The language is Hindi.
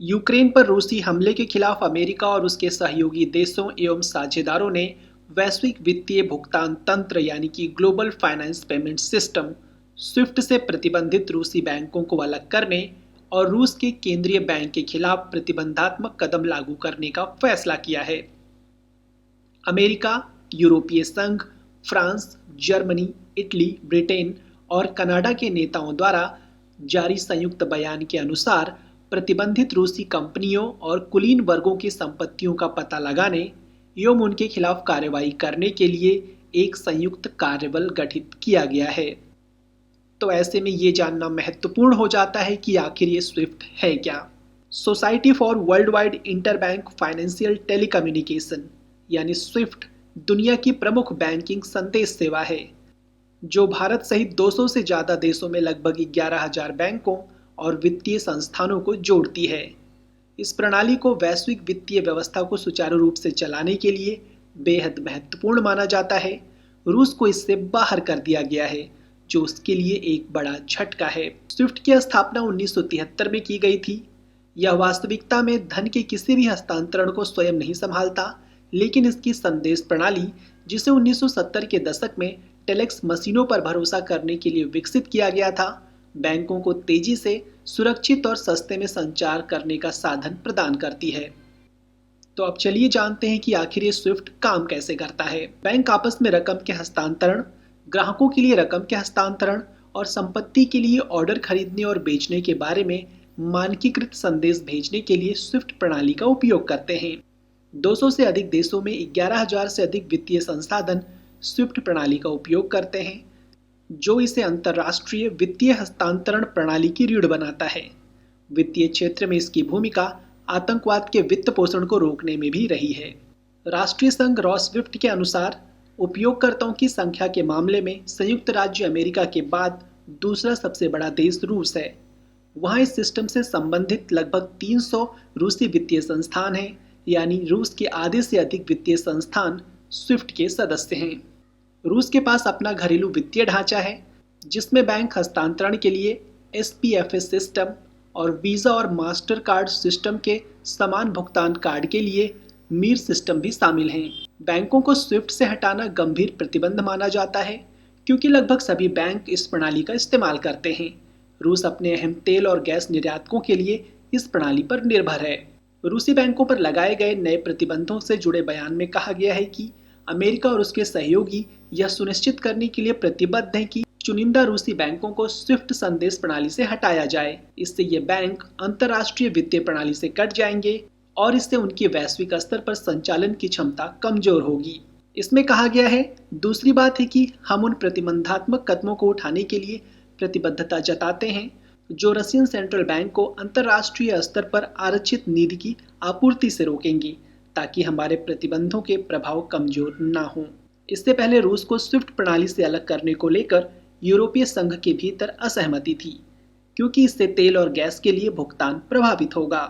यूक्रेन पर रूसी हमले के खिलाफ अमेरिका और उसके सहयोगी देशों एवं साझेदारों ने वैश्विक वित्तीय भुगतान तंत्र यानी कि global finance payment system Swift से प्रतिबंधित रूसी बैंकों को अलग करने और रूस के केंद्रीय बैंक के खिलाफ प्रतिबंधात्मक कदम लागू करने का फैसला किया है। अमेरिका, यूरोपीय संघ, फ्रांस, जर्मनी, इटली, ब्रिटेन और कनाडा के नेताओं द्वारा जारी संयुक्त बयान के अनुसार प्रतिबंधित रूसी कंपनियों और कुलीन वर्गों की संपत्तियों का पता लगाने एवं उनके खिलाफ कार्रवाई करने के लिए एक संयुक्त कार्यबल गठित किया गया है। तो ऐसे में ये जानना महत्वपूर्ण हो जाता है कि आखिर ये स्विफ्ट है क्या। Society for world wide interbank financial telecommunication यानी स्विफ्ट दुनिया की प्रमुख बैंकिंग संदेश सेवा है, जो भारत सहित 200 से ज़्यादा देशों में लगभग 11,000 बैंकों और वित्तीय संस्थानों को जोड़ती है। इस प्रणाली को वैश्विक वित्तीय व्यवस्था को सुचारू रूप से चलाने के लिए बेहद महत्वपूर्ण माना जाता है। रूस को इससे बाहर कर दिया गया है, जो उसके लिए एक बड़ा झटका है। स्विफ्ट की स्थापना 1973 में की गई थी। यह वास्तविकता में धन के किसी भी हस्तांतरण को स्वयं नहीं संभालता, लेकिन इसकी संदेश प्रणाली, जिसे 1970 के दशक में टेलेक्स मशीनों पर भरोसा करने के लिए विकसित किया गया था, बैंकों को तेजी से, सुरक्षित और सस्ते में संचार करने का साधन प्रदान करती है। तो अब चलिए जानते हैं कि आखिर ये स्विफ्ट काम कैसे करता है। बैंक आपस में रकम के हस्तांतरण, ग्राहकों के लिए रकम के हस्तांतरण और संपत्ति के लिए ऑर्डर खरीदने और बेचने के बारे में मानकीकृत संदेश भेजने के लिए स्विफ्ट प्रणाली का उपयोग करते हैं। 200 से अधिक देशों में 11,000 से अधिक वित्तीय संसाधन स्विफ्ट प्रणाली का उपयोग करते हैं, जो इसे अंतर्राष्ट्रीय वित्तीय हस्तांतरण प्रणाली की रीढ़ बनाता है। वित्तीय क्षेत्र में इसकी भूमिका आतंकवाद के वित्त पोषण को रोकने में भी रही है। राष्ट्रीय संघ रॉसविफ्ट के अनुसार उपयोगकर्ताओं की संख्या के मामले में संयुक्त राज्य अमेरिका के बाद दूसरा सबसे बड़ा देश रूस है। वहाँ इस सिस्टम से संबंधित लगभग 300 रूसी वित्तीय संस्थान हैं, यानी रूस के आधे से अधिक वित्तीय संस्थान स्विफ्ट के सदस्य हैं। रूस के पास अपना घरेलू वित्तीय ढांचा है, जिसमें बैंक हस्तांतरण के लिए SPFS सिस्टम और वीज़ा और मास्टर कार्ड सिस्टम के समान भुगतान कार्ड के लिए मीर सिस्टम भी शामिल हैं। बैंकों को स्विफ्ट से हटाना गंभीर प्रतिबंध माना जाता है, क्योंकि लगभग सभी बैंक इस प्रणाली का इस्तेमाल करते हैं। रूस अपने अहम तेल और गैस निर्यातकों के लिए इस प्रणाली पर निर्भर है। रूसी बैंकों पर लगाए गए नए प्रतिबंधों से जुड़े बयान में कहा गया है कि अमेरिका और उसके सहयोगी यह सुनिश्चित करने के लिए प्रतिबद्ध हैं कि चुनिंदा रूसी बैंकों को स्विफ्ट संदेश प्रणाली से हटाया जाए। इससे ये बैंक अंतर्राष्ट्रीय वित्तीय प्रणाली से कट जाएंगे और इससे उनकी वैश्विक स्तर पर संचालन की क्षमता कमजोर होगी। इसमें कहा गया है, दूसरी बात है कि हम उन प्रतिबंधात्मक कदमों को उठाने के लिए प्रतिबद्धता जताते हैं जो रशियन सेंट्रल बैंक को अंतर्राष्ट्रीय स्तर पर आरक्षित निधि की आपूर्ति से रोकेंगी, ताकि हमारे प्रतिबंधों के प्रभाव कमजोर न हों। इससे पहले रूस को स्विफ्ट प्रणाली से अलग करने को लेकर यूरोपीय संघ के भीतर असहमति थी, क्योंकि इससे तेल और गैस के लिए भुगतान प्रभावित होगा।